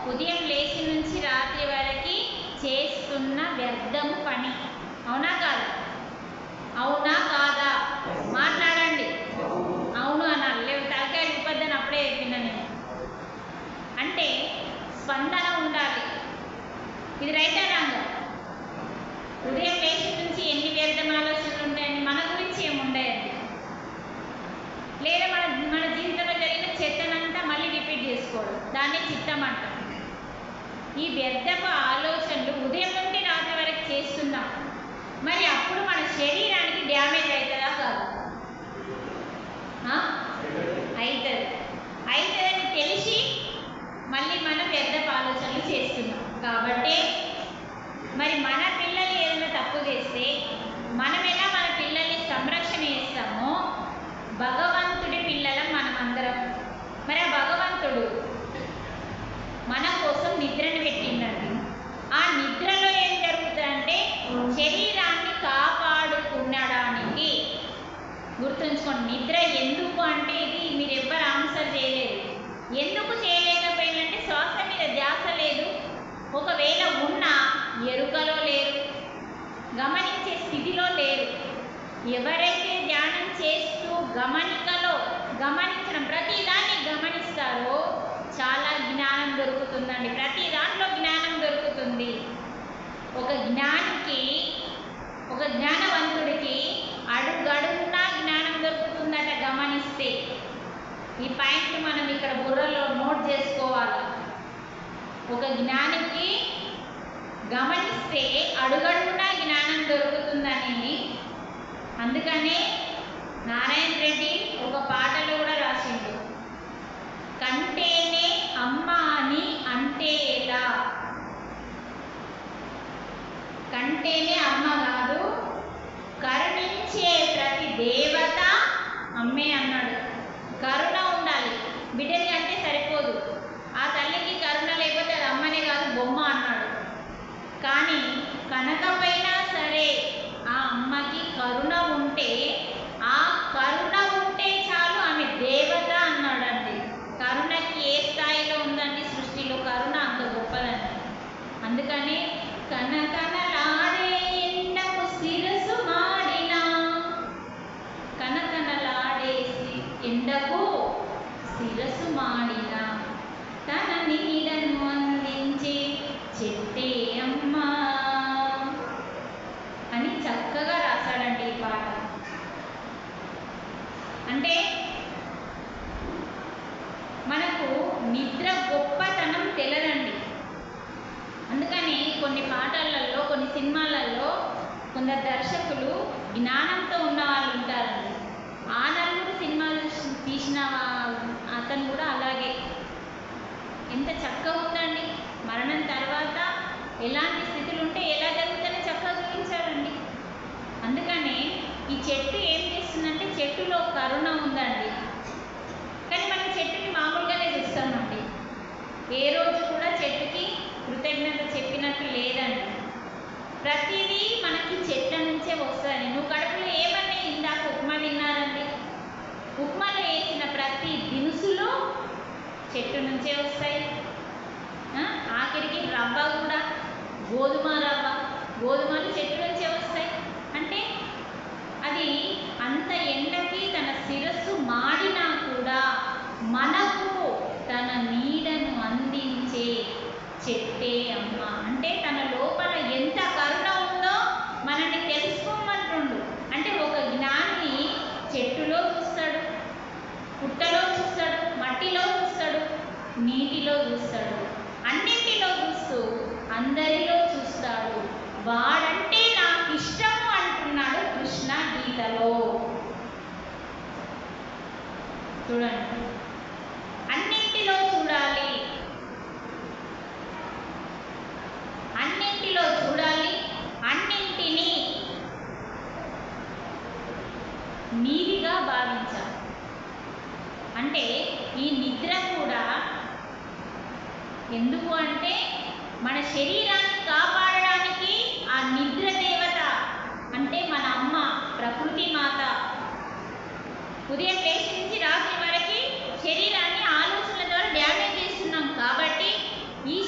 ఉదయం లేచి నుంచి రాత్రి వరకు చేస్తున్న వ్యర్థము పని. అవునా కాదా? అవునా కాదా? మాట్లాడండి. అవును అనాలి, లేవు తలకాయ ఇబ్బంది అప్పుడే చెప్పిన నేను. అంటే స్పందన ఉండాలి. ఇది రైటా రాంగా? ఉదయం లేచి నుంచి ఎన్ని వ్యర్థం ఆలోచనలు ఉంటాయండి? మన గురించి ఏముండయండి. లేదా మన జీవితంలో జరిగిన చెత్తనంతా మళ్ళీ రిపీట్ చేసుకోవడం, దాన్ని చిత్తం అంటాం. ఈ వ్యర్థపు ఆలోచనలు ఉదయం నుండి రాత్రి వరకు చేస్తున్నాం. మరి అప్పుడు మన శరీరానికి డ్యామేజ్ అవుతుందా కాదు? అవుతుందని తెలిసి మళ్ళీ మనం వ్యర్థపు ఆలోచనలు చేస్తున్నాం. కాబట్టి మరి మన పిల్లలు ఏదైనా తప్పు చేస్తే మనం ఎలా మన పిల్లల్ని సంరక్షణ చేస్తామో, భగవంతుడి పిల్లలం మనమందరం. మరి ఆ భగవంతుడు మన కోసం నిద్రను పెట్టిందండి. ఆ నిద్రలో ఏం జరుగుతుందంటే శరీరాన్ని కాపాడుకునడానికి. గుర్తుంచుకోండి, నిద్ర ఎందుకు అంటే ఇది మీరు ఎవ్వరు ఆన్సర్ చేయలేదు. ఎందుకు చేయలేకపోయిందంటే శ్వాస మీద ధ్యాస లేదు. ఒకవేళ ఉన్నా ఎరుకలో లేరు, గమనించే స్థితిలో లేరు. ఎవరైతే ధ్యానం చేస్తూ గమనించడం, ప్రతిదాన్ని గమనిస్తారో చాలా జ్ఞానం దొరుకుతుందండి. ప్రతి దాంట్లో జ్ఞానం దొరుకుతుంది. ఒక జ్ఞానవంతుడికి అడుగడుగునా జ్ఞానం దొరుకుతుందట గమనిస్తే. ఈ పాయింట్ మనం ఇక్కడ బుర్రలో నోట్ చేసుకోవాలి. ఒక జ్ఞానికి గమనిస్తే అడుగడుగునా జ్ఞానం దొరుకుతుందని. అందుకనే నారాయణ రెడ్డి ఒక పాటలో కూడా రాసిండు, కంటేనే అమ్మ అని అంటే ఎలా? కంటేనే అమ్మ కాదు, కరుణించే ప్రతి దేవత అమ్మే అన్నాడు. కరుణ ఉండాలి. బిడ్డని అంటే సరిపోదు. ఆ తల్లికి కరుణ లేకపోతే అది అమ్మనే కాదు, బొమ్మ అన్నాడు. కానీ కనకపోయినా సరే ఆ అమ్మకి కరుణ ఉంటే, ఆ కరుణ ఉంటే చాలు, ఆమె దేవత అన్నాడండి. కరుణకి ఏ స్థాయిలో ఉందండి సృష్టిలో? కరుణ అంత గొప్పదండి. అందుకని కనకనలాడే ఎండకు శిరసు మాడిన, కనకనలాడే ఎండకు శిరసు మాడిన, తన నీడను అందించి చెట్టే అమ్మా అని చక్కగా రాశాడండి ఈ పాట. అంటే మనకు నిద్ర గొప్పతనం తెలదండి. అందుకని కొన్ని పాటలలో, కొన్ని సినిమాలలో కొందరు దర్శకులు జ్ఞానంతో ఉన్న వాళ్ళు ఉంటారండి. ఆ నలుగురు సినిమాలు తీసిన అతను కూడా అలాగే ఎంత చక్కగా ఉందండి. మరణం తర్వాత ఎలాంటి స్థితులు ఉంటే ఎలా జరుగుతుందని చక్కగా చూపించారండి. అందుకని ఈ చెట్టు ఏం చేస్తుందంటే చెట్టులో కరుణ ఉందండి. కానీ మనం చెట్టుని మామూలుగానే చూస్తామండి. ఏ రోజు కూడా చెట్టుకి కృతజ్ఞత చెప్పినట్టు లేదండి. ప్రతిదీ మనకి చెట్ల నుంచే వస్తుంది. నువ్వు కడుపులో ఏమన్నా ఇందాక ఉప్మా తిన్నారండి, ఉప్మాలో వేసిన ప్రతి దినుసులు చెట్టు నుంచే వస్తాయి. ఆఖరికి రవ్వ కూడా, గోధుమలు చెట్టు నుంచే వస్తాయి. అంటే అది అంత ఎండకి తన శిరస్సు మాడినా కూడా మనకు తన నీడను అందించే చెట్టే అమ్మ. అంటే తన లోపల ఎంత కరుణ ఉందో మనల్ని తెలుసుకోమంటుండు. అంటే ఒక జ్ఞాని చెట్టులో చూస్తాడు, పుట్టలో చూస్తాడు, మట్టిలో చూస్తాడు, నీటిలో చూస్తాడు, అన్నింటిలో చూస్తూ అందరిలో చూస్తాడు. వాడంటే నాకు ఇష్టము అంటున్నాడు కృష్ణ గీతలో. చూడండి, అన్నింటిలో చూడాలి, అన్నింటిలో చూడాలి, అన్నింటినీ నీవిగా భావించాలి. అంటే ఈ నిద్ర కూడా ఎందుకు అంటే మన శరీరాన్ని కాపాడడానికి. ఆ నిద్ర దేవత అంటే మన అమ్మ ప్రకృతి మాత. ఉదయం లేచి నుంచి రాత్రి వరకు శరీరాన్ని ఆలోచనల ద్వారా డ్యామేజ్ చేస్తున్నాం. కాబట్టి ఈ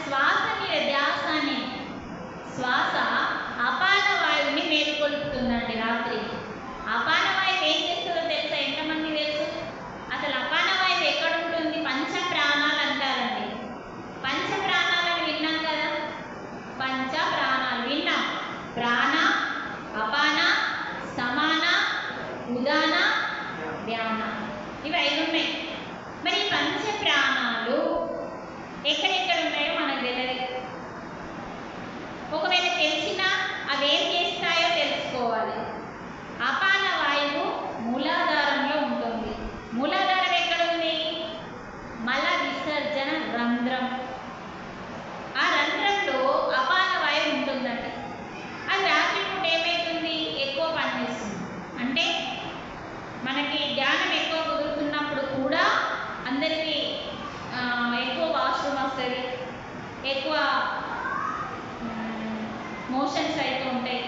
శ్వాస మీద ధ్యాస అని. శ్వాస అపాన వాయువుని మేలుకొల్పుతుందండి రాత్రి. అపాన వాయువు ఏం చేస్తుందో తెలుసా? ఎంతమంది తెలుసు? అసలు అపాన వాయువు ఎక్కడ ఉంటుంది? పంచ ప్రాణాలు అంటారండి. పంచ ప్రాణాలను విన్నాం కదా, పంచ ప్రాణాలు విన్నాం. ప్రాణ, అపాన, సమాన, ఉదాన, వ్యాన, ఇవి 5 ఉన్నాయి. మరి పంచ ప్రాణాలు ఎక్కడెక్కడ ఉన్నాయో మనకు తెలియదు. ఒకవేళ తెలిసినా అవేం చేస్తాయో తెలుసుకోవాలి. అపాన వాయువు మూలాధారంలో ఉంటుంది. మూలాధారం ఎక్కడ ఉంది? మల విసర్జన రంధ్రం. ఆ రంధ్రంలో అపాన వాయువు ఉంటుందండి. అది రాత్రిపూట ఏమవుతుంది? ఎక్కువ పనిచేస్తుంది. అంటే మనకి ధ్యానం ఎక్కువ కుదురుతున్నప్పుడు కూడా అందరికీ ఎక్కువ వాష్రూమ్ వస్తుంది, ఎక్కువ మోషన్స్ అవుతూ ఉంటాయి,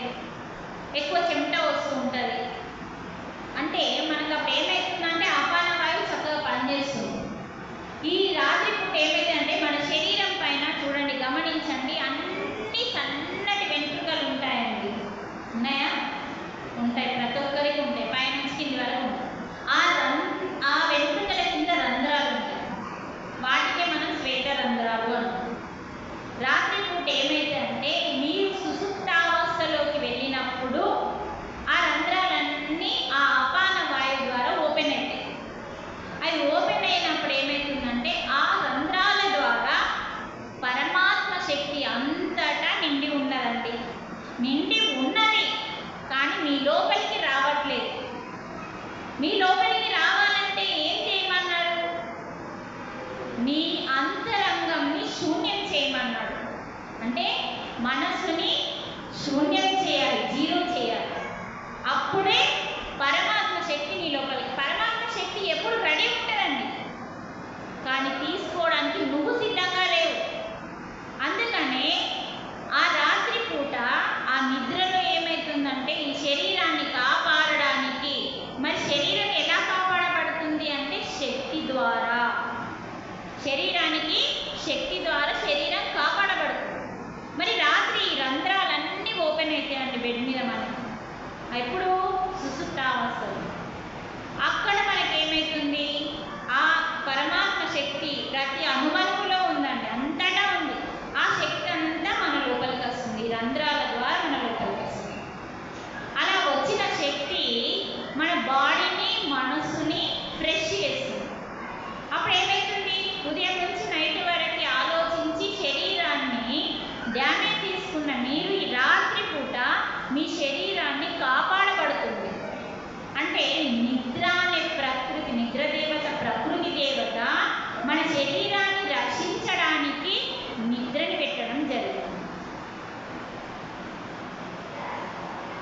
ఎక్కువ చెమట వస్తూ ఉంటుంది. అంటే మనకు అప్పుడు ఏమవుతుందంటే అపాన వాయువు చక్కగా పనిచేస్తుంది. ఈ రాత్రిపూట ఏమైందంటే మన శరీరం పైన చూడండి, గమనించండి, అన్ని సన్నటి వెంట్రుకలు ఉంటాయండి. ఉన్నాయా? ఉంటాయి, ప్రతి ఒక్కరికి ఉంటాయి, పైనుంచి కింది వరకు ఉంటాయి. ఆ వెంట్రుకల కింద రంధ్రాలు ఉంటాయి. వాటికే మనం శ్వేత రంధ్రాలు అంటాం. రాత్రిపూట ఏమైందంటే మీరు సుషుప్తావస్థలోకి వెళ్ళినప్పుడు ఆ రంధ్రాలన్నీ ఆ అపాన వాయువు ద్వారా ఓపెన్ అవుతాయి. అవి ఓపెన్ అయినప్పుడు ఏమవుతుందంటే ఆ రంధ్రాల ద్వారా పరమాత్మ శక్తి అంతటా నిండి ఉన్నదండి. నిండి ఉన్నది, కానీ మీ లోపలికి రావట్లేదు. మీ లోపలికి రావాలంటే ఏం చేయమన్నాడు? మీ అంతరంగంని శూన్యం చేయమన్నాడు. అంటే మనస్సుని శూన్యం చేయాలి, జీరో చేయాలి. అప్పుడే పరమాత్మ శక్తి నీ లోపలికి. పరమాత్మ శక్తి ఎప్పుడు రెడీ ఉంటుందండి, కానీ తీసుకోవడానికి నువ్వు సిద్ధంగా లేవు. అందుకనే ఆ రాత్రి పూట ఆ నిద్రలో ఏమవుతుందంటే ఈ శరీరాన్ని కాపాడడానికి, మరి శరీరం ఎలా కాపాడబడుతుంది అంటే శక్తి ద్వారా. శరీరానికి శక్తి ద్వారా శరీరం కాపాడబడుతుంది. మరి రాత్రి ఈ రంధ్రాలన్నీ ఓపెన్ అవుతాయండి బెడ్ మీద మనకి. ఎప్పుడు? సుషుప్తావస్థలో. అక్కడ మనకి ఏమవుతుంది? ఆ పరమాత్మ శక్తి ప్రతి అణువణువులో ఉందండి, అంతటా ఉంది. ఆ శక్తి అంతా మన లోపలికి వస్తుంది, ఈ రంధ్రాల ద్వారా మన లోపలికి వస్తుంది. అలా వచ్చిన శక్తి మన బాడీని, మనస్సుని ఫ్రెష్ చేస్తుంది. అప్పుడు ఏమవుతుంది? ఉదయం నుంచి నైట్ వరకు ఆలోచించి శరీరాన్ని డ్యామేజ్ తీసుకున్న మీరు ఈ రాత్రి పూట మీ శరీరాన్ని కాపాడబడుతుంది. అంటే నిద్ర అనే ప్రకృతి, నిద్ర దేవత, ప్రకృతి దేవత మన శరీరాన్ని రక్షించడానికి నిద్రని పెట్టడం జరుగుతుంది.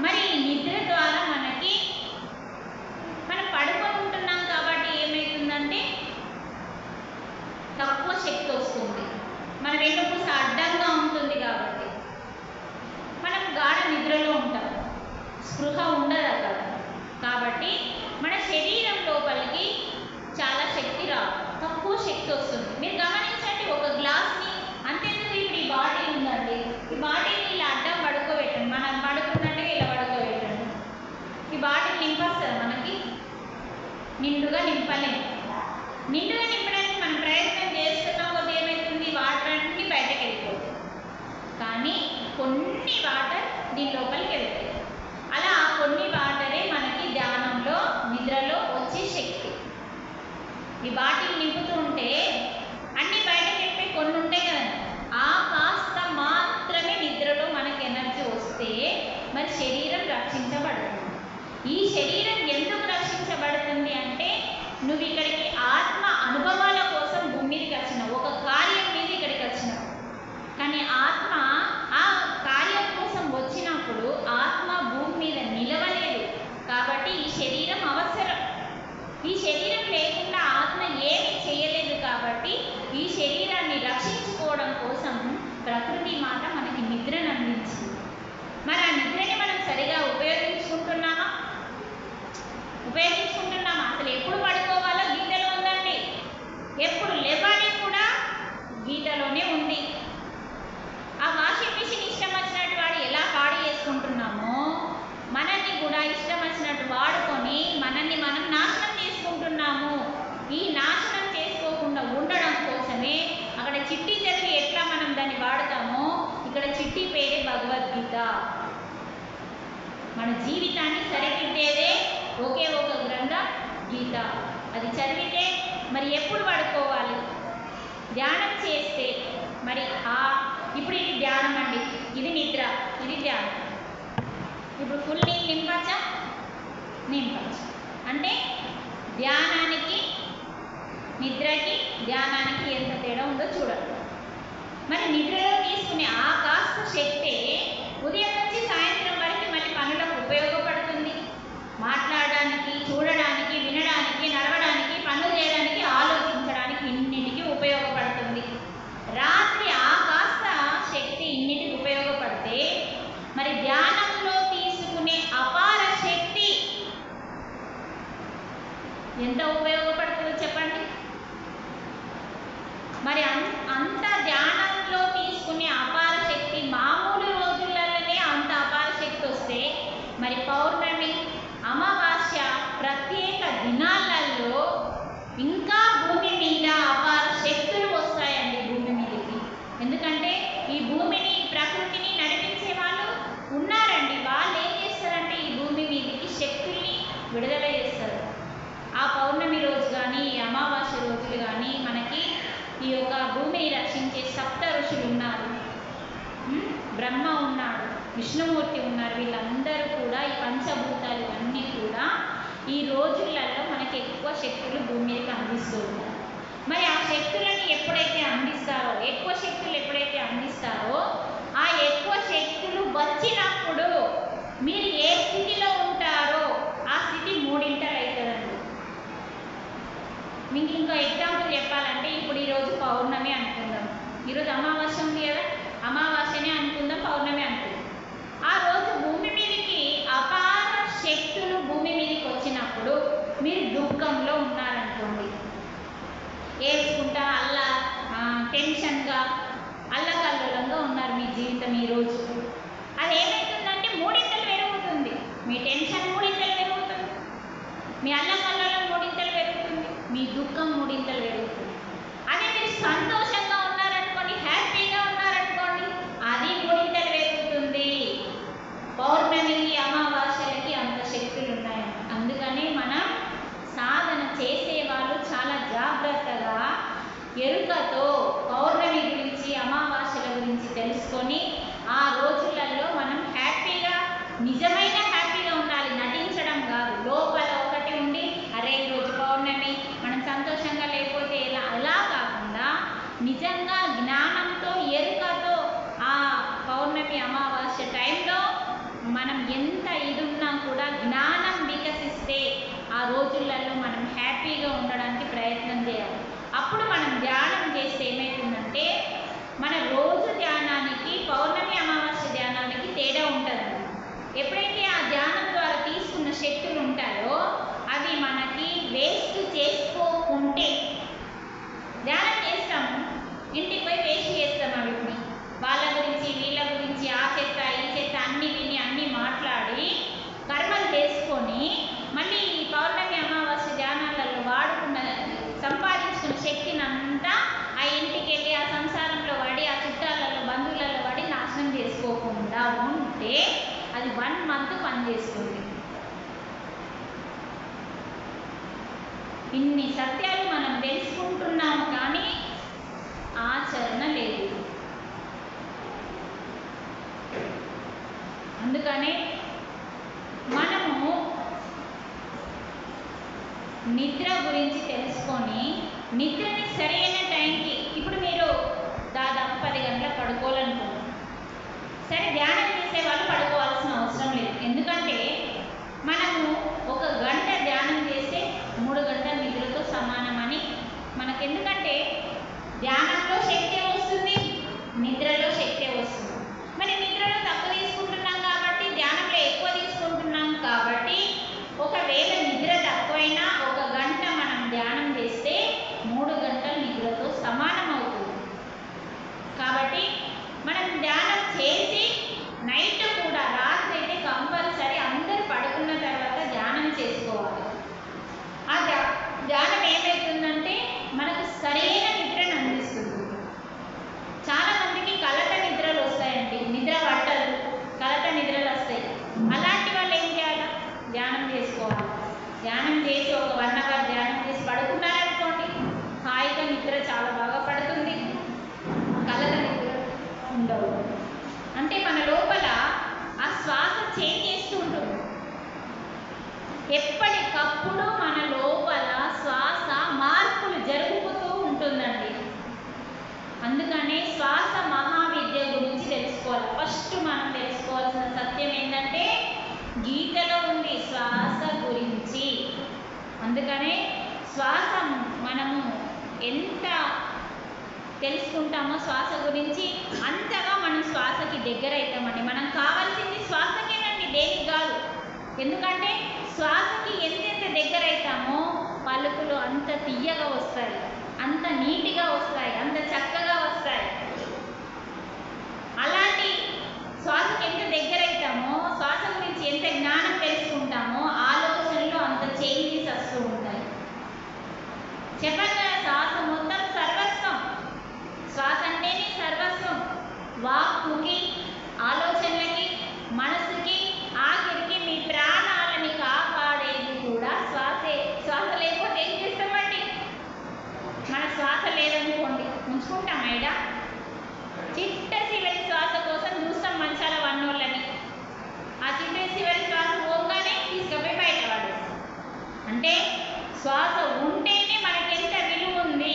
మరి ఈ నిద్ర ద్వారా మనకి మనం పడుకొని ఉంటున్నాం కాబట్టి ఏమవుతుందంటే తక్కువ శక్తి వస్తుంది. మన వెన్నుపూస అడ్డంగా ఉంటుంది కాబట్టి మనం గాఢ నిద్రలో ఉంటాం, స్పృహ ఉండదు అక్కడ. కాబట్టి మన శరీరం లోపలికి చాలా శక్తి రాదు, తక్కువ శక్తి వస్తుంది. మీరు గమనించండి, ఒక గ్లాస్ని అంతెందుకు, ఇప్పుడు ఈ బాడీ ఉందండి, ఈ బాడీని ఇలా అడ్డం పడుకోబెట్టండి, మనం పడుకున్నట్టుగా ఇలా పడుకోబెట్టండి. ఈ బాడీ నింపొస్తుంది మనకి? నిండుగా నింపలేము. నిండుగా నింపడానికి మనం ప్రయత్నం చేస్తున్న కొద్ది ఏమవుతుంది? వాటర్ అన్నీ బయటకు వెళ్ళిపోతుంది, కానీ కొన్ని వాటర్ దీని లోపలికి వెళ్తాయి. అలా కొన్ని వాటరే మనకి ధ్యానంలో, నిద్రలో వచ్చే శక్తి. ఈ బాటిల్ నింపుతూ ఉంటే అన్నీ బయటకు వెళ్ళిపోయి కొన్ని ఉంటాయి కదండి, ఆ కాస్త మాత్రమే నిద్రలో మనకి ఎనర్జీ వస్తే మరి శరీరం రక్షించబడుతుంది. ఈ శరీరం ఎందుకు రక్షించబడుతుంది అంటే నువ్వు ఇక్కడికి ఆత్మ అనుభవాల కోసం భూమి మీదకి వచ్చినావు, ఒక కార్యం మీద ఇక్కడికి వచ్చినావు. కానీ ఆత్మ ఆ కార్యం కోసం వచ్చినప్పుడు ఆత్మ భూమి మీద నిలవలేదు. కాబట్టి ఈ శరీరం అవసరం. ఈ శరీరం లేకుండా ఆత్మ ఏమి చేయలేదు. కాబట్టి గీత. మన జీవితాన్ని సరిదిద్దేదే ఒకే ఒక గ్రంథం గీత. అది చదివితే మరి ఎప్పుడు పడుకోవాలి, ధ్యానం చేస్తే మరి ఇప్పుడు ఇది ధ్యానం అండి, ఇది నిద్ర, ఇది ధ్యానం. ఇప్పుడు ఫుల్ నీళ్ళు నింపచ్చా? నింపచ్చు. అంటే ధ్యానానికి నిద్రకి ధ్యానానికి ఎంత తేడా ఉందో చూడండి. మరి నిద్రలో తీసుకునే ఆ కాస్త శక్తి ఉదయం నుంచి సాయంత్రం వరకు మళ్ళీ పనులకు ఉపయోగపడుతుంది. మాట్లాడడానికి, చూడడానికి, వినడానికి, నడవడానికి, పనులు చేయడానికి, ఆలోచించడానికి ఇన్నిటికీ ఉపయోగపడుతుంది. రాత్రి ఆ కాస్త శక్తి ఇన్నిటికి ఉపయోగపడితే మరి ధ్యానంలో తీసుకునే అపార శక్తి ఎంత ఉపయోగపడుతుందో చెప్పండి. మరి అంత ధ్యానంలో తీసుకునే అపార శక్తి మామూలు రోజులలోనే అంత అపార శక్తి వస్తే మరి పౌర్ణమి, అమావాస్య ప్రత్యేక దినాలలో ఇంకా భూమి మీద అపార శక్తులు వస్తాయండి భూమి మీదకి. ఎందుకంటే ఈ భూమిని, ప్రకృతిని నడిపించే వాళ్ళు ఉన్నారండి. వాళ్ళు ఏం చేస్తారంటే ఈ భూమి మీదకి శక్తుల్ని విడుదల చేస్తారు. ఆ పౌర్ణమి రోజు కానీ, ఈ అమావాస్య రోజులు కానీ మనకి ఈ యొక్క భూమిని రక్షించే సప్త ఋషులు ఉన్నారు. బ్రహ్మ ఉన్నాడు, విష్ణుమూర్తి ఉన్నారు. వీళ్ళందరూ కూడా ఈ పంచభూతాలు అన్నీ కూడా ఈ రోజులలో మనకి ఎక్కువ శక్తులు భూమి మీదకి అందిస్తూ ఉంటారు. మరి ఆ శక్తులను ఎప్పుడైతే అందిస్తారో, ఎక్కువ శక్తులు ఎప్పుడైతే అందిస్తారో ఆ ఎక్కువ శక్తులు వచ్చినప్పుడు మీరు ఏ స్థితిలో ఉంటారో ఆ స్థితి మూడింతలు అవుతుందండి. మీకు ఇంకో ఎగ్జాంపుల్ చెప్పాలంటే ఇప్పుడు ఈరోజు పౌర్ణమి అనుకుందాం. ఈరోజు అమావాస్య ఉంది కదా, అమావాస్యనే అనుకుందాం, పౌర్ణమి అనుకుందాం. ఆ రోజు భూమి మీదకి అపార శక్తులు భూమి మీదకి వచ్చినప్పుడు మీరు దుఃఖంలో ఉన్నారనుకోండి, ఏడ్చుకుంటా టెన్షన్గా అల్లకల్లోలంగా ఉన్నారు మీ జీవితం ఈరోజు. అది ఏమవుతుందంటే మూడింతలు పెరుగుతుంది. మీ టెన్షన్ మూడింతలు పెరుగుతుంది, మీ అల్లకల్లోలం మూడింతలు పెరుగుతుంది, మీ దుఃఖం మూడింతలు పెరుగుతుంది. అదే మీరు సంతోషంగా ఉన్నారనుకోండి, హ్యాపీగా ఉన్నారనుకోండి, అది మూడింతలు పెరుగుతుంది. పౌర్ణమికి, అమావాస్యలకి అంత శక్తులు ఉన్నాయి. అందుకనే మనం సాధన చేసేవాళ్ళు చాలా జాగ్రత్తగా ఎరుకతో పౌర్ణమి గురించి, అమావాస్యల గురించి తెలుసుకొని ఆ రోజులలో మనం హ్యాపీగా, నిజమైన హ్యాపీగా ఉండాలి. నటించడం కాదు. లోపల ఒకటి ఉండి అరే ఈరోజు పౌర్ణమి మనం సంతోషంగా లేకపోతే ఎలా, అలా కాకుండా నిజంగా జ్ఞానంతో, ఎరుకతో ఆ పౌర్ణమి, అమావాస్య టైంలో మనం ఎంత ఇది ఉన్నా కూడా జ్ఞానం వికసిస్తే ఆ రోజులలో మనం హ్యాపీగా ఉండడానికి ప్రయత్నం చేయాలి. అప్పుడు మనం ధ్యానం చేస్తే ఏమవుతుందంటే మన రోజు ధ్యానానికి, పౌర్ణమి అమావాస్య ధ్యానానికి తేడా ఉంటుంది. ఎప్పుడైతే ఆ ధ్యానం ద్వారా తీసుకున్న శక్తులు ఉంటాయో అవి మనకి వేస్ట్ చేసుకోకుంటే, ధ్యానం చేస్తాము ఇంటికి పోయి వేస్ట్ చేస్తాం. అవిటిని వాళ్ళ గురించి, వీళ్ళ గురించి, ఆ చెత్త ఈ చెత్త అన్ని విని అన్నీ మాట్లాడి కర్మలు చేసుకొని మళ్ళీ ఈ పౌర్ణమి అమావాస్య ధ్యానాలలో వాడుకున్న, సంపాదించుకున్న శక్తిని అంతా ఆ ఇంటికి వెళ్ళి ఆ సంసారంలో వాడి, ఆ చుట్టాలలో, బంధువులలో వాడి నాశనం చేసుకోకుండా ఉంటే అది 1 month పనిచేస్తుంది. ఇన్ని సత్యాలు మనం తెలుసుకుంటున్నాము కానీ ఆచరణ లేదు. అందుకనే మనము నిద్ర గురించి తెలుసుకొని నిద్రని సరైన టైంకి, ఇప్పుడు మీరు దాదాపు 10 గంటలకు పడుకోవాలనుకుంటున్నారు. సరే, ధ్యానం చేసే వాళ్ళు పడుకోవాల్సిన అవసరం లేదు. ఎందుకంటే మనము 1 గంట ధ్యానం చేస్తే 3 గంటల నిద్రతో సమానమని మనకు. ఎందుకంటే ధ్యానంలో శక్తి వస్తుంది, నిద్రలో శక్తి వస్తుంది. మరి నిద్రలో తక్కువ తీసుకుంటున్నాం కాబట్టి, ధ్యానంలో ఎక్కువ తీసుకుంటున్నాం కాబట్టి, ఒకవేళ నిద్ర తక్కువైనా 1 గంట మనం ధ్యానం చేస్తే 3 గంటలు నిద్ర ఎంత తెలుసుకుంటామో శ్వాస గురించి అంతగా మనం శ్వాసకి దగ్గర అవుతామండి. మనం కావాల్సింది శ్వాసకేనండి, దేనికి కాదు. ఎందుకంటే శ్వాసకి ఎంతెంత దగ్గర అవుతామో పలుకులు అంత తీయగా వస్తాయి, అంత నీట్గా వస్తాయి, అంత చక్కగా వస్తాయి. అలాంటి శ్వాసకి ఎంత దగ్గర అవుతామో, శ్వాస గురించి ఎంత జ్ఞానం తెలుసుకుంటామో ఆలోచనలు అంత చేంజెస్ వస్తూ ఉంటాయి. చెప్పండి కదా, శ్వాస మొత్తం సర్వస్వం. శ్వాస అంటేనే సర్వస్వం. వాక్కుకి, ఆలోచనలకి, మనసుకి, ఆఖరికి మీ ప్రాణాలని కాపాడేది కూడా శ్వాసే. శ్వాస లేకపోతే ఏం చేస్తామండి? మన శ్వాస లేదనుకోండి ఉంచుకుంటాం ఐడా. చిట్ట చివరి శ్వాస కోసం చూస్తాం మంచాల వన్నోళ్ళని. ఆ చిట్ట చివరి శ్వాస పోగానే తీసుకుపోయి బయట పడేస్తాం. అంటే శ్వాస ఉంటేనే మనకెంత విలువ ఉంది.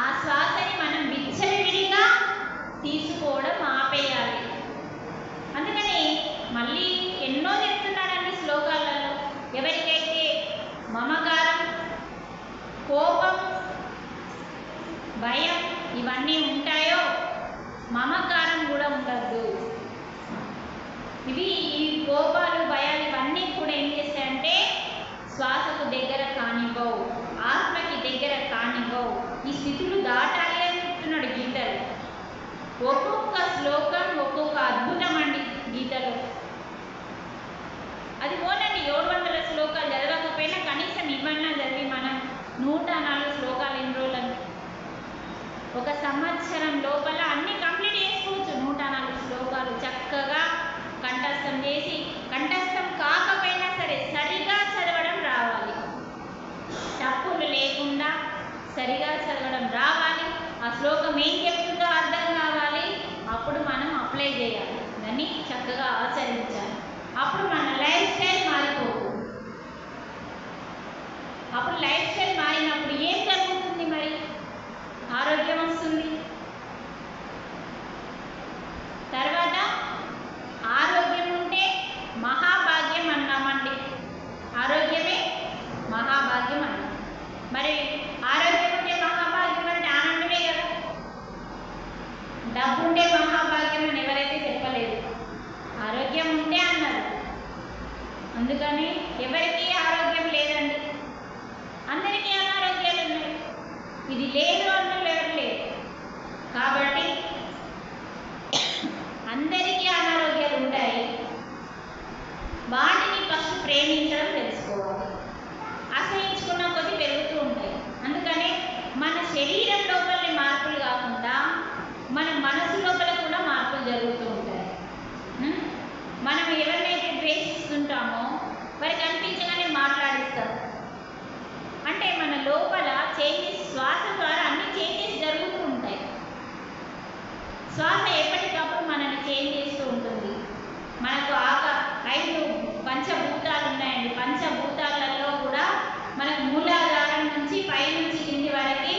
ఆ శ్వాసని మనం విచ్చలవిడిగా తీసుకోవడం ఆపేయాలి. అందుకని మళ్ళీ ఎన్నో చెప్తున్నాడండి శ్లోకాలలో. ఎవరికైతే మమకారం, కోపం, భయం ఇవన్నీ ఉంటాయో మమకారం కూడా ఉండద్దు. ఈ కోపాలు, భయాలు ఇవన్నీ కూడా ఏం చేస్తాయంటే శ్వాసకు దగ్గర కానివ్వవు, ఆత్మకి దగ్గర కానివ్వవు. ఈ స్థితులు దాటాలి అని చెప్తున్నాడు గీతలు. ఒక్కొక్క శ్లోకం ఒక్కొక్క అద్భుతం అండి గీతలో. అది పోనండి 700 శ్లోకాలు చదవకపోయినా కనీసం ఇవన్నా చదివి మనం 104 శ్లోకాలు ఎన్ని రోజులు, ఒక సంవత్సరం లోపల అన్ని కంప్లీట్ చేసుకోవచ్చు. 104 శ్లోకాలు చక్కగా కంఠస్థం చేసి, కంఠస్థం కాకపోయినా సరే సరిగా చదవడం రావాలి, తప్పులు లేకుండా సరిగా చదవడం రావాలి. ఆ శ్లోకం ఏం చెప్తుందో అర్థం కావాలి. అప్పుడు మనం అప్లై చేయాలి, దాన్ని చక్కగా ఆచరించాలి. అప్పుడు మన లైఫ్ స్టైల్ మారిపోతుంది. అప్పుడు లైఫ్ స్టైల్ మారినప్పుడు ఏం జరుగుతుంది? మరి ఆరోగ్యం వస్తుంది. తర్వాత ఆరోగ్యం ఉంటే మహాభాగ్యం అన్నామండి. ఆరోగ్యమే మహాభాగ్యం అన్నాం. మరి ఆరోగ్యం ఉంటే మహాభాగ్యం అంటే ఆనందమే కదా. డబ్బు ఉంటే మహాభాగ్యం అని ఎవరైతే చెప్పలేదు, ఆరోగ్యం ఉంటే అన్నారు. అందుకని ఎవరికి ఆరోగ్యం లేదండి, అందరికీ అనారోగ్యాలు ఉన్నాయి. ఇది లేదు అన్నలు ఎవరు లేరు. కాబట్టి అందరికీ అనారోగ్యాలు ఉంటాయి. వాటిని ఫస్ట్ ప్రేమించడం తెలుసుకోవాలి. అసహించుకున్న కొద్ది పెరుగుతూ ఉంటాయి. అందుకని మన శరీరం లోపల మార్పులు కాకుండా మన మనసు లోపల కూడా మార్పులు జరుగుతూ ఉంటాయి. మనం ఎవరినైతే ద్వేషిస్తుంటామో వారికి అనిపించగానే మాట్లాడిస్తాం. అంటే మన లోపల చేంజెస్, శ్వాస ద్వారా అన్ని చేంజెస్ జరుగుతూ ఉంటాయి. శ్వాస ఎప్పటికప్పుడు మనల్ని చేంజ్ చేస్తూ ఉంటుంది. మనకు 5 పంచభూతాలు ఉన్నాయండి. పంచభూతాలలో కూడా మనకు మూలాధారం నుంచి పైనుంచి కింది వరకు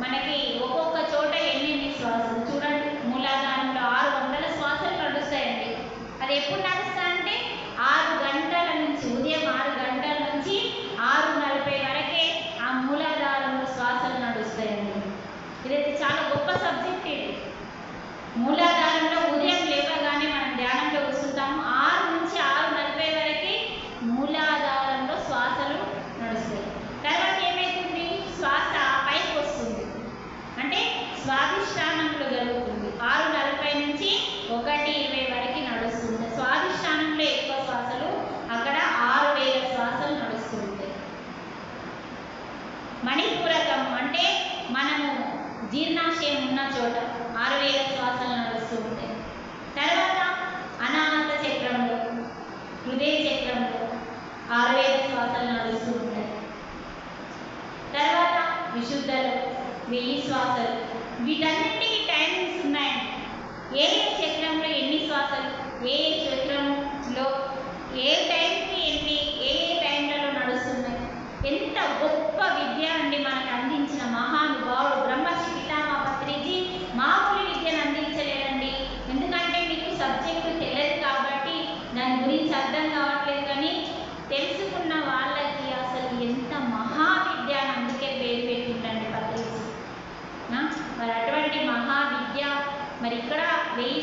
మనకి ఒక్కొక్క చోట ఎన్ని శ్వాసలు చూడండి. మూలాధారంలో 600 శ్వాసలు నడుస్తాయండి. అది ఎప్పుడు నడుస్తా అంటే 6 గంటల నుంచి, ఉదయం 6 గంటల నుంచి 6:40 వరకే ఆ మూలాధారంలో శ్వాసలు నడుస్తాయండి. ఇదైతే చాలా గొప్ప సబ్జెక్ట్. ఇది మూలాధారంలో ఉదయం లేవగానే మనం ధ్యానంలో కూర్చుంటాము. 6 నుంచి 6:40 వరకు మూలాధారంలో శ్వాసలు నడుస్తాయి. తర్వాత ఏమవుతుంది? శ్వాస పైకి వస్తుంది, అంటే స్వాధిష్టానంలో జరుగుతుంది. 6:40 నుంచి 1:20 వరకు నడుస్తుంది. స్వాధిష్టానంలో ఎక్కువ శ్వాసలు, అక్కడ 6000 శ్వాసలు నడుస్తుంటాయి. మణిపూరకం అంటే మనము జీర్ణాశయం ఉన్న చోట 6000 శ్వాసలు నడుస్తూ ఉంటాయి. తర్వాత అనాహత చక్రంలో, హృదయ చక్రంలో 6000 శ్వాసలు నడుస్తూ ఉంటాయి. తర్వాత విశుద్ధలో 1000 శ్వాసలు. వీటన్నింటికి టైమింగ్స్ ఉన్నాయండి. ఏ చక్రంలో ఎన్ని శ్వాసలు, ఏ చక్రంలో ఏ టైంకి ఎన్ని, ఏ టైంలలో నడుస్తున్నాయి. ఎంత గొప్ప విద్య అండి మనకు అందించిన మహానుభావుడు బ్రహ్మశ్రీ పితామహ పత్రిజీ. మామూలు విద్యను అందించలేదండి. ఎందుకంటే మీకు సబ్జెక్టు తెలియదు కాబట్టి దాని గురించి అర్థం కావట్లేదు. కానీ తెలుసుకున్న వాళ్ళకి అసలు ఎంత మహావిద్య అని అందుకే పేరు పెట్టింది.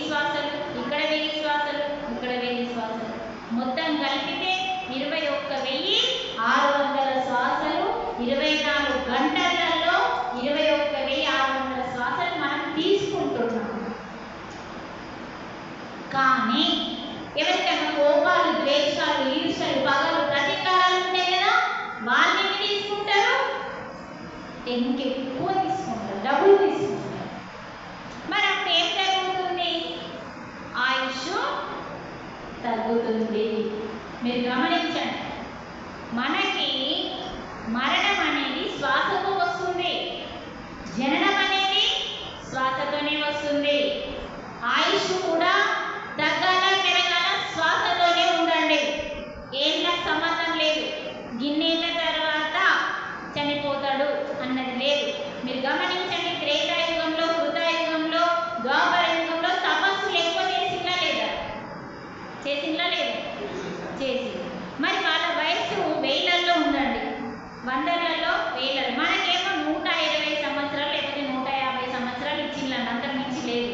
శ్వాసలు, ఇక్కడ 1000 శ్వాసలు, ఇక్కడ 1000 శ్వాసలు, మొత్తం కలిపితే 21,600 శ్వాసలు 24 గంటలలో 21,600 శ్వాసలు మనం తీసుకుంటున్నాం. కానీ ఎవరికైనా కోపాలు, ద్వేషాలు, ఈర్ష్యలు, పగలు, ప్రతీకారాలు ఉంటాయి కదా, వాళ్ళు ఎన్ని తీసుకుంటారు? ఇంకెక్కువ తీసుకుంటారు, డబ్బులు తీసుకుంటారు. మరి అప్పుడు ఏం జరుగుతుంది? ఆయుష్ తగ్గుతుంది. మీరు గమనించండి, మనకి మరణం అనేది శ్వాసతో వస్తుంది, జననం అనేది శ్వాసతోనే వస్తుంది. ఆయుష్ కూడా తగ్గాల పెరగాల శ్వాసతోనే ఉండండి. ఏళ్ళకు సంబంధం లేదు, గిన్నేళ్ళ తర్వాత చనిపోతాడు అన్నది లేదు. మీరు గమనించండి, త్రేతాయుగంలో, కృతాయుగంలో, ద్వాపర యుగంలో తపస్సులు ఎక్కువ చేసిందా లేదా? చేసిందా లేదా? చేసింది. మరి వాళ్ళ వయసు వేలల్లో ఉందండి, వందలలో వేలలో. మనకేమో 120 సంవత్సరాలు లేకపోతే 150 సంవత్సరాలు ఇచ్చిందండి, అంతకు మించి లేదు.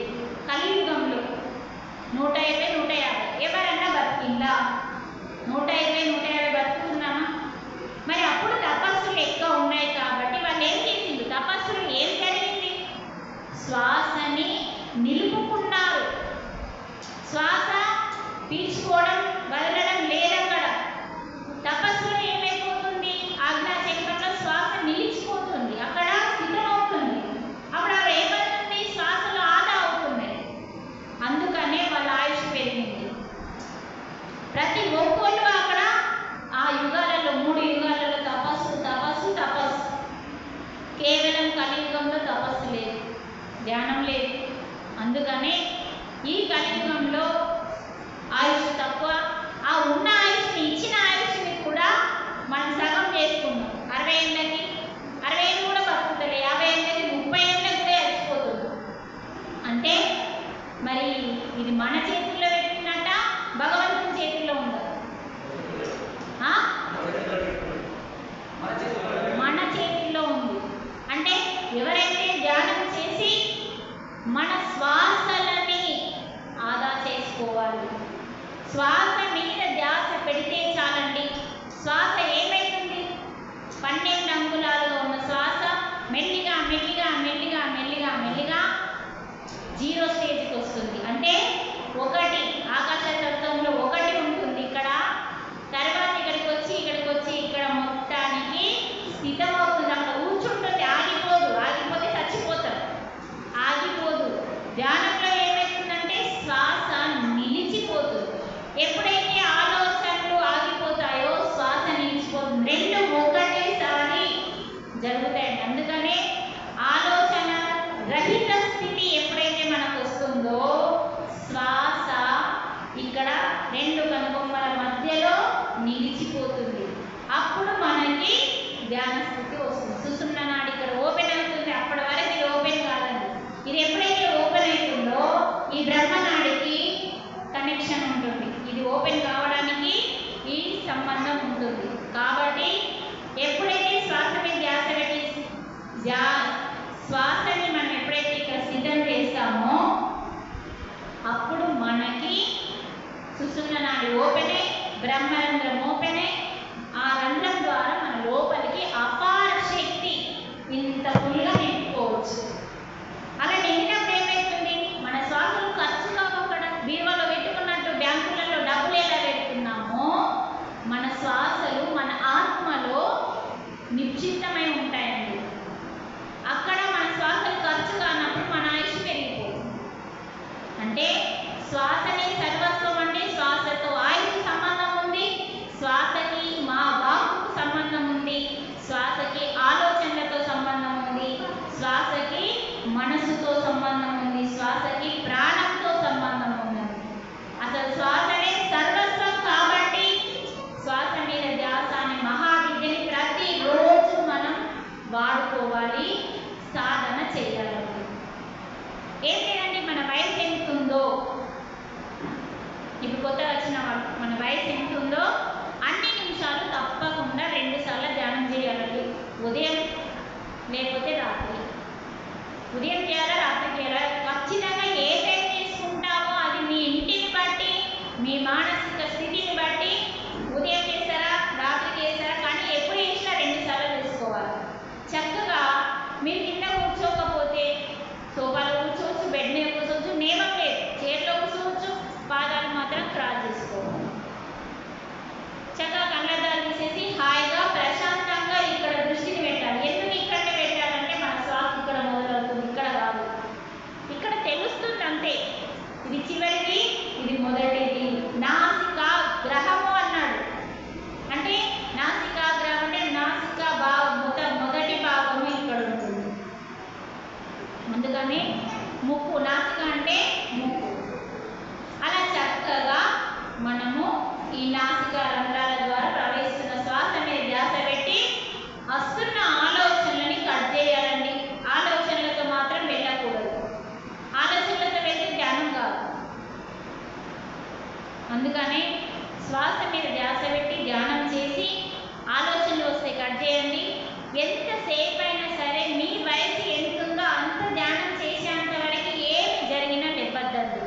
కలియుగంలో 120, 150 ఎవరన్నా బతికిందా? 120, 150 బతుకుతున్నామా? మరి అప్పుడు తపస్సులు ఎక్కువ ఉన్నాయి కాబట్టి వాళ్ళు ఏం చేసింది? తపస్సులు ఏం జరిగింది? శ్వాసని నిలుపుకున్నారు. శ్వాస పీల్చుకోవడం, వదలడం లేదు. అక్కడ తపస్సులో ఏమైపోతుంది? ఆజ్ఞాచక్రంలో శ్వాస నిలిచిపోతుంది, అక్కడ స్థితమవుతుంది. అప్పుడు అవి ఏమవుతుంది? శ్వాసలో ఆదా అవుతుంది. అందుకనే వాళ్ళ ఆయుష్ పెరిగింది. ప్రతి ఒక్కళ్ళు అక్కడ ఆ యుగాలలో, 3 యుగాలలో తపస్సు తపస్సు తపస్సు. కేవలం కలియుగంలో తపస్సు లేదు, ధ్యానం లేదు. అందుకనే ఈ కలియుగంలో ఆయుష్ తక్కువ. ఆ ఉన్న ఆయుష్ని, ఇచ్చిన ఆయుష్ని కూడా మనం సగం చేసుకున్నాం. 60 ఏళ్ళకి 60 ఏళ్ళు కూడా బతుకుతలే, 50 ఏళ్ళకి 30 ఏళ్ళకి కూడా చచ్చిపోతుంది. అంటే మరి ఇది మన చేతుల్లో పెట్టినట్ట, భగవంతుని చేతుల్లో ఉందా? మన చేతుల్లో ఉంది. అంటే ఎవరైతే ధ్యానం చేసి మన శ్వాసలని ఆదా చేసుకోవాలి. శ్వాస మీద ధ్యాస పెడితే చాలండి. శ్వాస ఏమైతుంది? 12 అంగుళాలుగా ఉన్న శ్వాస మెల్లిగా మెల్లిగా మెల్లిగా మెల్లిగా మెల్లిగా 0 స్టేజ్కి వస్తుంది. అంటే 1 ఆకాశ తత్వంలో 1 ఉంటుంది ఇక్కడ. తర్వాత ఇక్కడికి వచ్చి ఇక్కడ మొత్తానికి స్థితమవుతుంది. అక్కడ కూర్చుంటుంది, ఆగిపోదు. ఆగిపోతే చచ్చిపోతాం. ఆగిపోదు. ధ్యానంలో ఏమవుతుందంటే శ్వాస నిలిచిపోతుంది. ఎప్పుడైతే ఆలోచనలు ఆగిపోతాయో శ్వాస నిలిచిపోతుంది. రెండు ఒకటేసారి జరుగుతాయండి. అందుకనే ఆలోచన రహిత స్థితి ఎప్పుడైతే మనకు వస్తుందో శ్వాస ఇక్కడ 2 కనుబొమ్మల మధ్యలో నిలిచిపోతుంది. అప్పుడు మనకి ధ్యాన స్థితి వస్తుంది. సుషుమ్నా నాడి ఇక్కడ ఓపెన్ అవుతుంది. అప్పటి వరకు ఇది ఓపెన్ కాదండి. ఇది ఎప్పుడైతే ఓపెన్ అవుతుందో ఈ బ్రహ్మనాడికి కనెక్షన్ ఉంటుంది. ఇది ఓపెన్ కావడానికి ఈ సంబంధం ఉంటుంది. కాబట్టి ఎప్పుడైతే శ్వాస మీద ధ్యాస పెట్టి శ్వాసని మనం ఎప్పుడైతే ఇక్కడ సిద్ధం చేస్తామో అప్పుడు మనకి సుషుమ్నా నాడి ఓపెన్ అయ్యి బ్రహ్మరంధ్రం ఓపెన్ అయ్యి ఆ రంధ్రం ద్వారా మన లోపలికి అపార శక్తి ఇంత ఫుల్గా నింపుకోవచ్చు. అలా నిండినప్పుడు ఏమవుతుంది? మన శ్వాసలు ఖర్చు కావు. అక్కడ బీరువాలో పెట్టుకున్నట్టు బ్యాంకులలో డబ్బులు ఎలా పెడుతున్నామో మన శ్వాసలు మన ఆత్మలో నిశ్చితమై ఉంటాయండి. అక్కడ మన శ్వాసలు ఖర్చు కానప్పుడు మన ఆయుష్ పెరిగిపోతుంది. అంటే శ్వాసనే సర్వస్వం. అంటే శ్వాసతో ఆయుష్ సంబంధం ఉంది, శ్వాసకి మా వాక్కు సంబంధం ఉంది, శ్వాసకి ఆలోచనలతో సంబంధం ఉంది, శ్వాసకి మనసుతో సంబంధం ఉంది, శ్వాసకి ప్రాణంతో సంబంధం ఉంది. అసలు శ్వాసనే సర్వస్వం. కాబట్టి శ్వాస మీద ధ్యాస అనే మహావిద్యని ప్రతిరోజు మనం వాడుకోవాలి, సాధన చేయాలి. ఏం లేదండి, మన వయసు ఎంత ఉందో, ఇప్పుడు కొత్తగా వచ్చిన మన వయసు ఎంత ఉందో అన్ని నిమిషాలు తప్పకుండా 2 సార్లు ధ్యానం చేయాలండి. ఉదయం లేకపోతే రాత్రి. ఉదయం చేయాలా, రాత్రి చేయాలా? ఖచ్చితంగా ఏ టైం చేసుకుంటావో శ్వాస మీద ధ్యాస పెట్టి ధ్యానం చేసి ఆలోచనలు వస్తే కట్ చేయండి. ఎంతసేపు అయినా సరే మీ వయసు ఎంత ఉందో అంత ధ్యానం చేసేంత వరకు ఏమి జరిగినా లేపద్దు.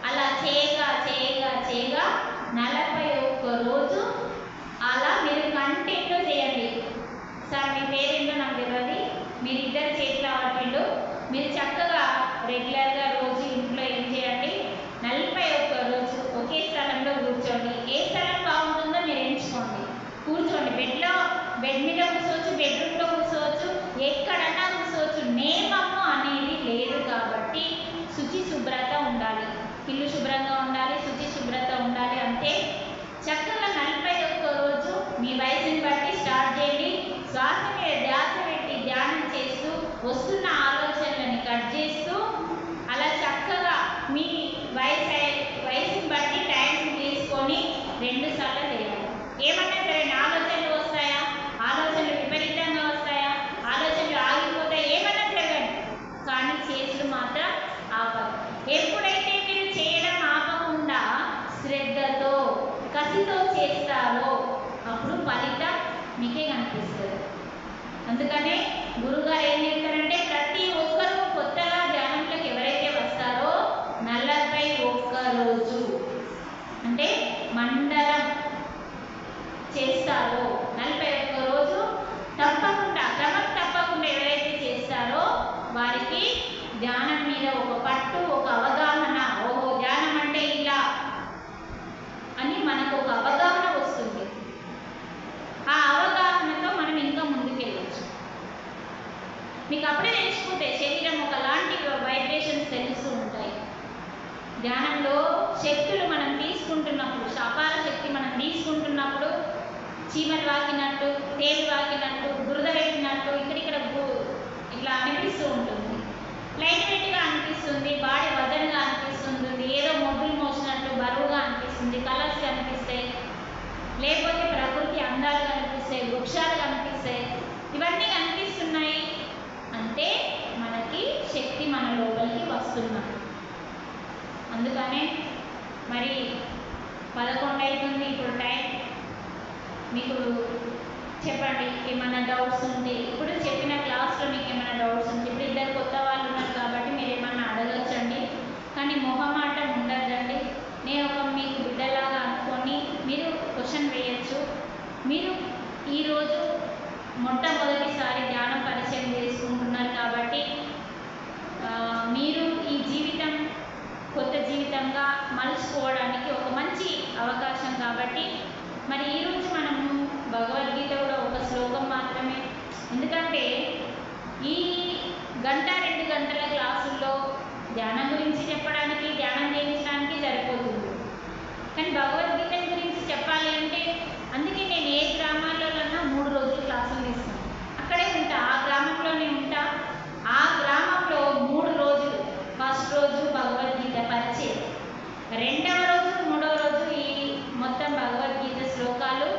అలా చేయగా చేయగా చేయగా 41 రోజు అలా మీరు కంటిన్యూ చేయండి. సార్ మీ పేరేంటో నాకు తెలియదు, మీరు ఇద్దరు చేతులు అవ్వట్లేదు. మీరు చక్కగా రెగ్యులర్గా రోజు ఇంట్లో ఏం చేయండి, 41 రోజు ఒకే స్థలంలో కూర్చోండి. ఏ స్థలం బాగుంటుందో మీరు ఎంచుకోండి, కూర్చోండి. బెడ్ మీద కూర్చోవచ్చు, బెడ్రూమ్లో కూర్చోవచ్చు, ఎక్కడన్నా కూర్చోవచ్చు. నియమము అనేది లేదు కాబట్టి శుచి శుభ్రత ఉండాలి, ఇల్లు శుభ్రంగా ఉండాలి, శుచి శుభ్రత ఉండాలి. అంతే. చక్కగా 41 రోజు మీ వయసుని బట్టి స్టార్ట్ చేయండి. శ్వాస మీద ధ్యాస పెట్టి ధ్యానం చేస్తూ వస్తున్న ఆలోచనలని కట్ చేస్తూ అలా చక్కగా మీ వయసుని బట్టి టైం తీసుకొని 2 సార్లు చేయాలి. ఏమన్నా సరే ఆలోచనలు వస్తాయా, ఆలోచనలు విపరీతంగా వస్తాయా, ఆలోచనలు ఆగిపోతాయి, ఏమన్నా జరగండి, కానీ చేతులు మాత్రం ఆపదు. ఎప్పుడైతే మీరు చేయడం ఆపకుండా శ్రద్ధతో కసితో చేస్తారో అప్పుడు ఫలితం మీకే కనిపిస్తుంది. అందుకనే గురుగారు ఏం చెప్తారంటే ప్రతి ఒక్కరూ కొత్తగా ధ్యానంలోకి ఎవరైతే వస్తారో 41 రోజు అంటే మండలం చేస్తారో 41 రోజు తప్పకుండా క్రమం తప్పకుండా ఎవరైతే చేస్తారో వారికి ధ్యానం మీద ఒక పట్టు, ఒక అవగాహన, ఓహో ధ్యానం అంటే ఇలా అని మనకు ఒక అవగాహన వస్తుంది. ఆ అవగాహనతో మనం ఇంకా ముందుకెళ్ళచ్చు. మీకు అప్పుడే తెలిసిపోతే శరీరం ఒకలాంటి వైబ్రేషన్స్ తెలుస్తూ ఉంటాయి. ధ్యానంలో శక్తులు మనం తీసుకుంటున్నప్పుడు, అపార శక్తి మనం తీసుకుంటున్నప్పుడు చీమలు వాకినట్టు, తేలు వాకినట్టు, దురద పెట్టినట్టు ఇక్కడిక్కడ ఇట్లా అనిపిస్తూ ఉంటుంది. లైట్ వెయిట్గా అనిపిస్తుంది, బాడీ వజన్గా అనిపిస్తుంది, ఏదో మొగ్గులు మోసినట్టు బరువుగా అనిపిస్తుంది, కలర్స్ కనిపిస్తాయి, లేకపోతే ప్రకృతి అందాలు కనిపిస్తాయి, వృక్షాలు కనిపిస్తాయి. ఇవన్నీ కనిపిస్తున్నాయి అంటే మనకి శక్తి మన లోపలికి వస్తున్నది. అందుకనే మరి 11 అవుతుంది ఇప్పుడు టైం. మీకు చెప్పండి ఏమైనా డౌట్స్ ఉంటే. ఇప్పుడు చెప్పిన క్లాస్లో మీకు ఏమైనా డౌట్స్ ఉంటే, ఇప్పుడు ఇద్దరు కొత్త వాళ్ళు ఉన్నారు కాబట్టి మీరు ఏమన్నా అడగచ్చండి, కానీ మొహమాటం ఉండద్దండి. నేను మీకు బిడ్డలాగా అనుకొని మీరు క్వశ్చన్ వేయచ్చు. మీరు ఈరోజు మొట్టమొదటిసారి ధ్యానం పరిచయం చేసుకుంటున్నారు కాబట్టి మీరు ఈ జీవితం కొత్త జీవితంగా మలుచుకోవడానికి ఒక మంచి అవకాశం. కాబట్టి మరి ఈరోజు మనము భగవద్గీత కూడా ఒక శ్లోకం మాత్రమే, ఎందుకంటే ఈ 1-2 గంటల క్లాసుల్లో ధ్యానం గురించి చెప్పడానికి, ధ్యానం చేయించడానికి సరిపోతుంది. కానీ భగవద్గీత గురించి చెప్పాలి అంటే అందుకే నేను ఏ గ్రామాల్లోనన్నా 3 రోజులు క్లాసులు తీస్తాను, అక్కడే ఉంటా, ఆ గ్రామంలోనే ఉంటా. ఆ గ్రామంలో 3 రోజులు, ఫస్ట్ రోజు భగవద్గీత పరిచయం, 2వ రోజు 3వ రోజు ఈ మొత్తం భగవద్గీత శ్లోకాలు.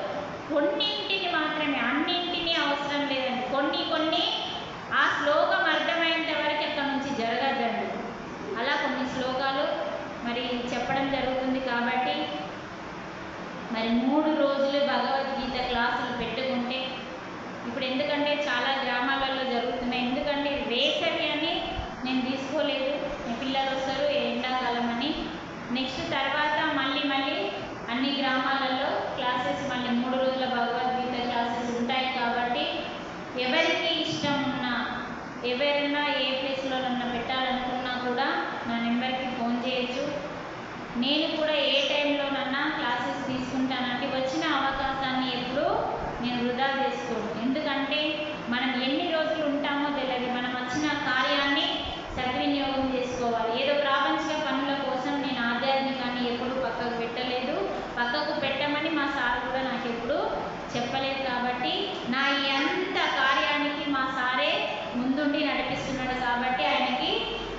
కొన్నింటిని మాత్రమే, అన్నింటినీ అవసరం లేదండి, కొన్ని ఆ శ్లోకం అర్థమయ్యేంత వరకు అక్కడి నుంచి జరగద్దండి. అలా కొన్ని శ్లోకాలు మరి చెప్పడం జరుగుతుంది. కాబట్టి మరి 3 రోజులు భగవద్గీత క్లాసులు పెట్టుకుంటే ఇప్పుడు ఎందుకంటే చాలా గ్రామాలలో జరుగుతున్నాయి. ఎందుకంటే వేసవి అని నేను తీసుకోలేదు, మీ పిల్లలు వస్తారు ఎండాకాలం అని. నెక్స్ట్ తర్వాత మళ్ళీ అన్ని గ్రామాలలో క్లాసెస్ మళ్ళీ 3 రోజుల భగవద్గీత క్లాసెస్ ఉంటాయి. కాబట్టి ఎవరికి ఇష్టం ఉన్నా, ఎవరైనా ఏ ప్లేస్లోనన్నా పెట్టాలనుకున్నా కూడా నా నెంబర్కి ఫోన్ చేయొచ్చు. నేను కూడా ఏ టైంలోనన్నా క్లాసెస్ తీసుకుంటానంటే వచ్చిన అవకాశాన్ని ఎప్పుడు నేను వృధా చేసుకోను. ఎందుకంటే మనం ఎన్ని రోజులు ఉంటామో తెలియదు, మనం వచ్చిన కార్యాన్ని సద్వినియోగం చేసుకోవాలి. ఏదో ప్రాపంచిక పనుల కోసం నేను ఆధ్యాత్మికాన్ని ఎప్పుడు పక్కకు పెట్టలేదు, పక్కకు పెట్టమని మా సార్ కూడా నాకు ఎప్పుడు చెప్పలేదు. కాబట్టి నా ఈ అంత కార్యానికి మా సారే ముందుండి నడిపిస్తున్నాడు కాబట్టి ఆయనకి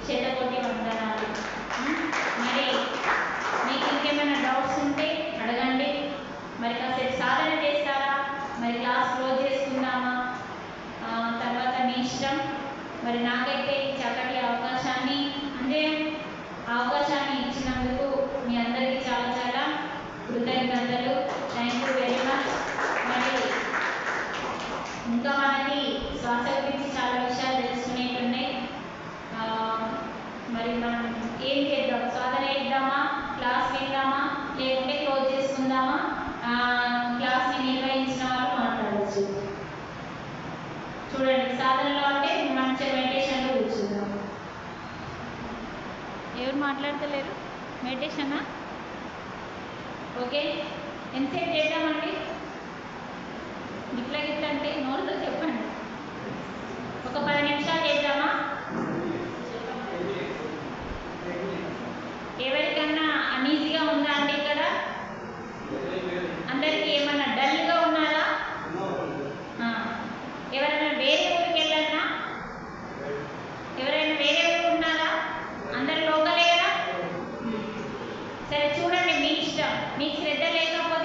శతకోటి వందనాలు. మరి మీకు ఇంకేమైనా డౌట్స్ ఉంటే అడగండి. మరి కాసేపు సాధన చేస్తారా, మరి క్లాస్ క్లోజ్ చేసుకుందామా, తర్వాత మీ ఇష్టం. మరి నాకైతే ఈ చక్కటి అవకాశాన్ని ఇచ్చినందుకు మీ అందరికీ చాలా చాలా కృతజ్ఞతలు. Thank you very much. మరి ఇంకా మనకి శ్వాస గురించి చాలా విషయాలు తెలుసుకునేవి ఉన్నాయి. మరి మనం ఏం చేద్దాం? సాధన చేద్దామా, క్లాస్ విందామా, లేకుంటే క్లోజ్ చేసుకుందామా? క్లాస్ని నిర్వహించిన వాళ్ళు మాట్లాడవచ్చు. చూడండి, సాధనలో అంటే మంచిగా మెడిటేషన్లో కూర్చుందాం. ఎవరు మాట్లాడతలేరు? మెడిటేషనా? ఓకే, ఎంతసేపు చేద్దామండి? గిట్ల గిట్ల అంటే నోరుతో చెప్పండి. ఒక 10 నిమిషాలు చేద్దామా? ఎవరికన్నా అనీజీగా ఉందా అండి? ఇక్కడ అందరికీ ఏమన్నా డల్గా ఉన్నారా? ఎవరైనా వేరే ఊరికి వెళ్ళన్నా? ఎవరైనా వేరే ఊరు ఉన్నారా? అందరు లోకలే కదా? సరే చూడండి, మీ ఇష్టం. మీకు శ్రద్ధ లేకపోతే